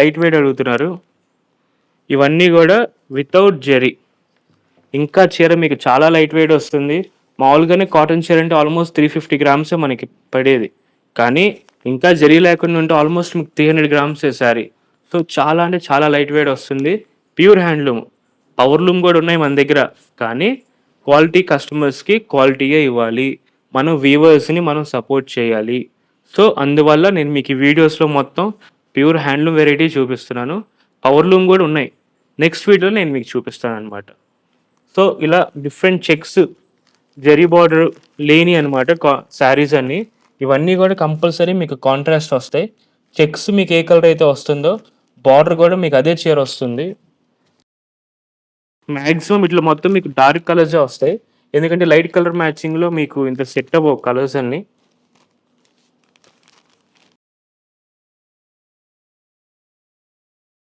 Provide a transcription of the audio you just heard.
Light weight అడుగుతున్నారు. ఇవన్నీ కూడా వితౌట్ జెరీ. ఇంకా చీర మీకు చాలా లైట్ వెయిట్ వస్తుంది. మామూలుగానే కాటన్ చీర అంటే ఆల్మోస్ట్ 350 గ్రామ్సే మనకి పడేది. కానీ ఇంకా జరీ లేకుండా ఉంటే ఆల్మోస్ట్ మీకు 300 గ్రామ్సే శారీ. సో చాలా అంటే చాలా లైట్ వెయిట్ వస్తుంది. Pure handloom. పవర్లూమ్ కూడా ఉన్నాయి మన దగ్గర. కానీ క్వాలిటీ కస్టమర్స్కి క్వాలిటీయే ఇవ్వాలి. మనం వీవర్స్ని మనం సపోర్ట్ చేయాలి. సో అందువల్ల నేను మీకు ఈ వీడియోస్లో మొత్తం ప్యూర్ హ్యాండ్లూమ్ వెరైటీ చూపిస్తున్నాను. పవర్లూమ్ కూడా ఉన్నాయి. నెక్స్ట్ వీడియోలో నేను మీకు చూపిస్తాను అనమాట. సో ఇలా డిఫరెంట్ చెక్స్ జరీ బార్డర్ లేని అనమాట శారీస్ అన్ని. ఇవన్నీ కూడా కంపల్సరీ మీకు కాంట్రాస్ట్ వస్తాయి. చెక్స్ మీకు ఏ కలర్ అయితే వస్తుందో బార్డర్ కూడా మీకు అదే చీర వస్తుంది. మ్యాక్సిమం ఇట్లా మొత్తం మీకు డార్క్ కలర్సే వస్తాయి. ఎందుకంటే లైట్ కలర్ మ్యాచింగ్లో మీకు ఇంత సెట్ అవ్వవు కలర్స్ అన్ని.